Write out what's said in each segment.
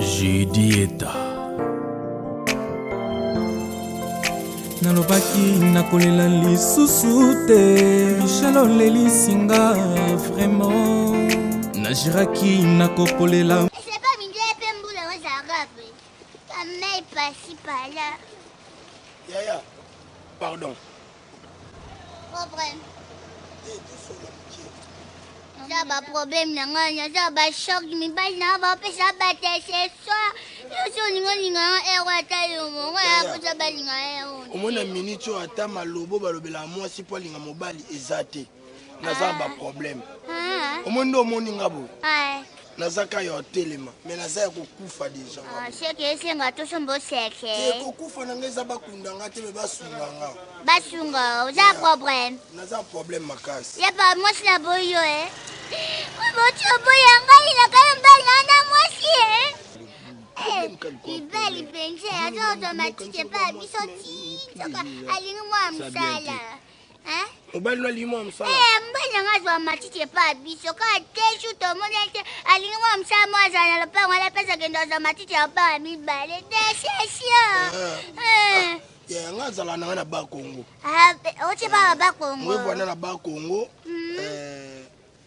Judieta nalobaki nakolela lisusu te Michel Lelisinga vraiment najiraki nakopolela. C'est pas Mindé Pemboula aux Arabes. Ta mère passe par là. Yaya, pardon. Problème. Ça va problème nanga, ça va choc mi bal na va pe ça va te ce soir. Yo so ninga ewa ta yo mo ya ko ça ba linga e. Omona minute o ata malobo balobela mwasi po linga mobali ezate. Naza ba problème. Omondo moninga bo. Nazaka yo telema, mais naza kokufa déjà. C'est que c'est ngato sombo seke. C'est kokufa na ngeza bakunda ngate be basunga nga. Basunga, oza problème. Naza problème makasi. Ya ba mwasi na boyo Moto boyo ngai na kamba na mwasi Ibali benje azo automatique pas bisoti. Soka alingi mwa msala. Obali na limo msala. Mbanya ngazwa matite pa biso ka teshu to monete alingi mwa msala mwaza na lopango la pesa kendo za matite ya pa mibale desesio. Ya ngazala na ba Congo. Oche ba Congo. Mwevo na ba Congo.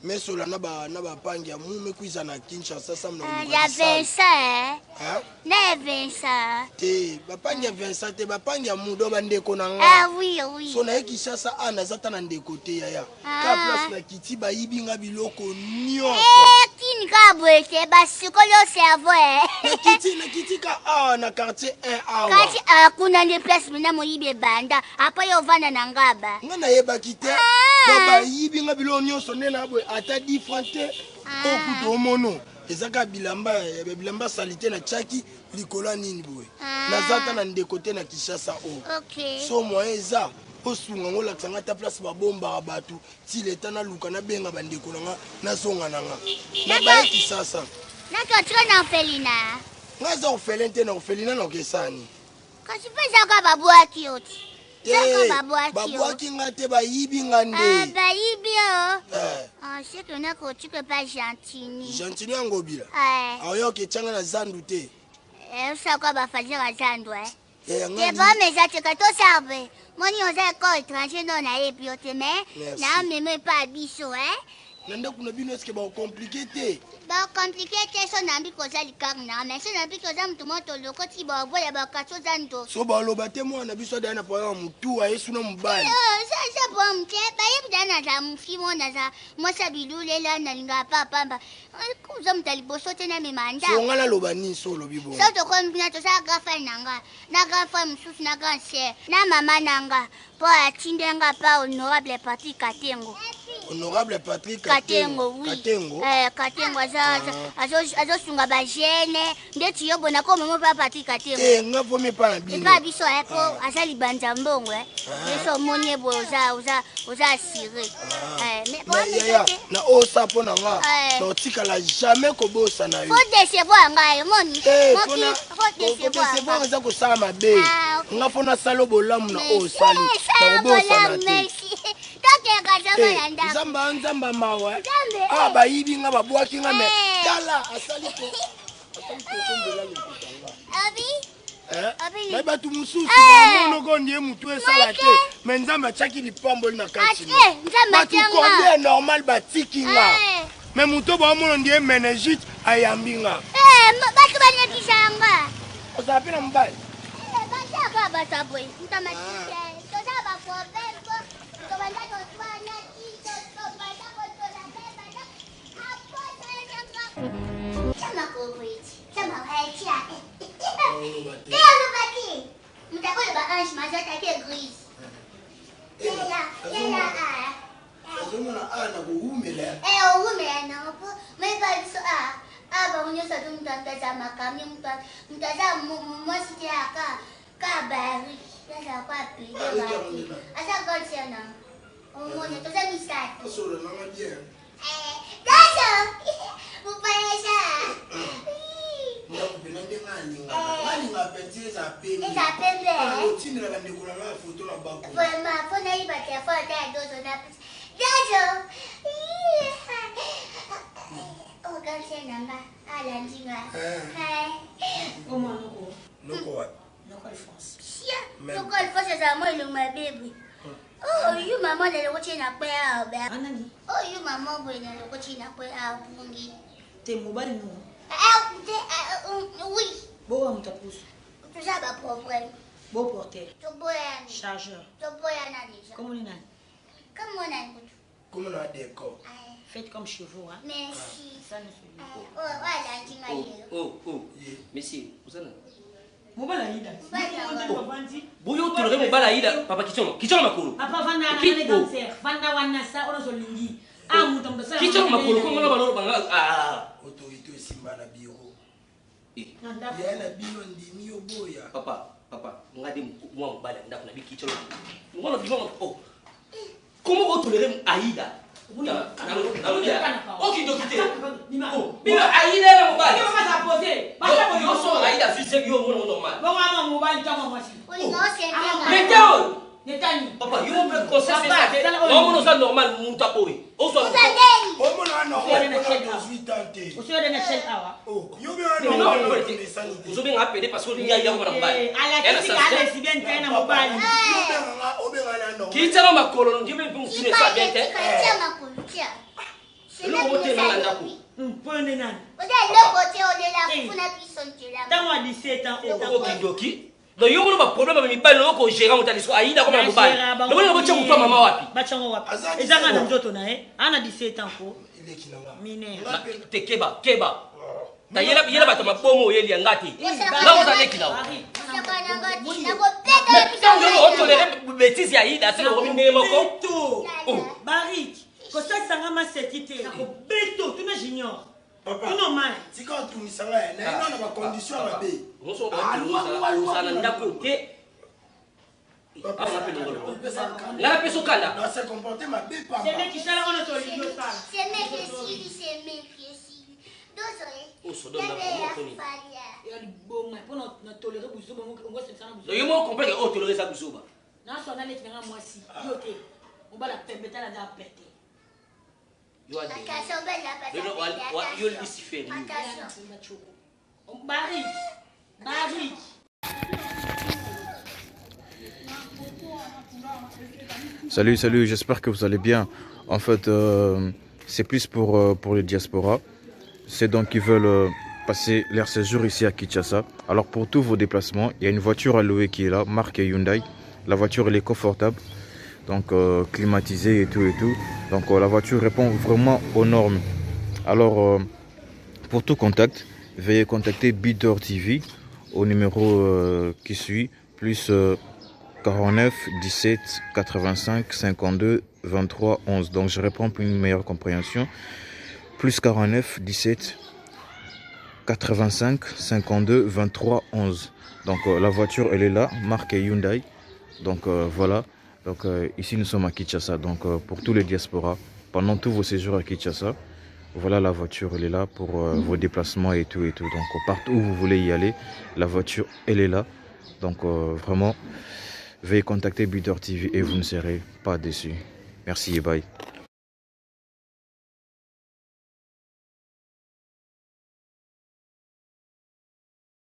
Mesola na ba pangia mume kuiza na Kinshasa samna ya Vincent ne Vincent te ba pangia Vincent te ba pangia mudo ba ndeko na nga oui so na Kinshasa ana zata na ndeko te yaya ka place na kiti ba yibinga biloko nyonso kini ka boete ba sikolo cerveau na kiti ka na quartier 1 kati akuna ne place mina moyibe banda apa yo vana na ngaba ngana yeba kite ba yibinga biloko nyonso ne na boy ata differente okuto mono ezaka bilamba salite na chaki likola nini boy nazata na ndeko te na Kinshasa so moi eza osunga ngola tsanga ta place ba bomba batu ti leta na luka na benga bandeko nanga na songa nanga na ba Kinshasa na ka na Felina ngaza ofelente na ofelina na kesani kasi pesa ka babu akioti babwaki nga te bayibi nga nde bayibi c'est que na ko tu peux pas gentini yango bila ayoke changa na zandu te ça quoi ba fazira zandu te ba meza te ka to serve moni oza ko étranger non na ebiote mais na meme pas biso nanda kuna bino eske ba compliqué te ba compliqué te so na mbiko za likarna mais so na mbiko za mtu moto loko ti ba boya ba kaso zando so ba loba te mo na biso dana pa mutu ayesu na mubali ça bon te ba yebda na za mfimo na za mosa bilule la na linga papa ku za mtali boso te na memanda so ngala loba ni so lobi bo so to kon bina to sa gafa nanga na gafa msusu na ganse na mama nanga po atindenga pa honorable Patrick Katengo. Honorable Patrick Katengo, oui. Katengo azo sunga ba jeune ndeti yobo na ko mama pa Patrick Katengo. Ngapo me pa bino. Pa biso po azali banza mbongo Yeso monye bo oza sire. Mais na osa po na nga. Na otika la jamais ko bosa na yo. Faut décevoir nga moni. Faut décevoir nga ko sa mabe. Nga fo na salo bolamu na osali. Na bosa na te. Nzamba mawa bayibi nga babwaki nga me tala asali ko kombela le na batu mususu mono ko ndiye mutu esala te me nzamba chaki lipamboli na kati batu konde normal batiki nga me mutu ba mono ndiye meningite ayambi nga batu banekisa nga ozapi na mbali basa boy ntamatike toza ba problème to banda to twana Chama convite, chama retia. Tem algo aqui? Muita coisa para antes, mas até aqui é gris. O rume não. Mas vai isso aba unyosa tu mtazama kama mtazama mosi ya kabari. Sasa kwa piga baki. Asa gocha na. Umoja toza misaki. Sura na bien. Dacho. Mupayasha. Ndakupenda ngani nga petiza pembe. Eza pembe. Otindira bandeko na photo na bako. Vraiment, faut na iba te faut ta dozo na. Dacho. Oh, quand c'est nanga. Ala njinga. Local France. Sia, local France c'est moi le ma bébé. Oh, you maman le ko china kwa ya ba. Anani? Oh, you maman bo le ko china kwa ya bungi. T'es mobile non? Oui. Bon, on t'a pousse. Tu sais pas problème. Bon porteur. Tu boyani. Chargeur. Tu boyana déjà. Comment on est? Comment on a dit? Comment on a décor? Faites comme chez vous, hein? Merci. Ça ne se dit Oh, voilà, tu m'as dit. Oh, merci. Mobile Aïda. Boyo tolore mobala ida papa kichoma makolo. Papa vanda na le danser. Vanda wana sa ono zolingi. Ah mutombe sa. Kichoma makolo ko ngona balo banga Autorité simba na bureau. Nanda. Ya na bino ndimi yo boya. Papa ngade mwa mobala ndako na bikichoma. Ngona bimo oh. Comment vous tolérez Aïda? Ok, donc quittez. Mais Aïda est mobile. Yo so Aïda fils yo mon normal. Bon maman mobile ta maman si. Oui, non, c'est bien. Mais tao. Netani. Papa, yo me conseil ça. Non, mon ça normal mon tapoé. O so. Oh mon normal. 18 ans té. Au sur de Nechel awa. Oh, yo bien normal. Vous avez appelé parce que il y a mon mobile. Ala kisi ala si bien tena mobile. Kichoma makolo ndiye mpe mfune ça bien té. C'est le côté là. Mpone nani? Vous êtes le côté où de la funa puissante là. Tango a 17 ans. Okidoki. Donc yo mo ba problème ba mibali no ko gérer mutali so Aïda comme mobile. Le bona bocha kufa mama wapi? Bachango wapi? Ezanga na nzoto na ana 17 ans ko. Il est qui là? Mine. Te keba. Ta yela ba ta mabomo yeli ngati. Là vous allez qui là? On tolère bêtise ya Aïda c'est le premier moko. Beto. Barik. Ko ça sanga ma setite. Ko beto, tu me j'ignore. Papa. Tu non mal. Si quand tu misanga na na ba condition ba be. On so ba na ndako te. Papa, La peso kala. non, c'est comporté ma bé papa. C'est mec qui sala on to ligo sala. C'est mec qui O so don na ko ni. Ya bon mais pour na tolérer buzo bon on va se sana buzo. Yo mo comprendre o tolérer ça busoba. Na so na le tinga moi si. Yo te. On va la pembeta la da péter. Yo a dit. Yo le ici fait. Barik. Salut, j'espère que vous allez bien. En fait, c'est plus pour les diasporas. C'est donc qui veulent passer leur séjour ici à Kinshasa. Alors pour tous vos déplacements, il y a une voiture à louer qui est là, marque Hyundai. La voiture elle est confortable, donc climatisée et tout. Donc la voiture répond vraiment aux normes. Alors pour tout contact, veuillez contacter Bidor TV au numéro qui suit, plus 49 17 85 52 23 11. Donc je réponds pour une meilleure compréhension. Plus 49 17 85 52 23 11. Donc la voiture elle est là, marque Hyundai. Donc voilà. Donc ici nous sommes à Kinshasa. Donc pour tous les diasporas, pendant tous vos séjours à Kinshasa, voilà la voiture elle est là pour vos déplacements et tout. Donc partout où vous voulez y aller, la voiture elle est là. Donc vraiment, veuillez contacter Bidor TV et vous ne serez pas déçus. Merci et bye.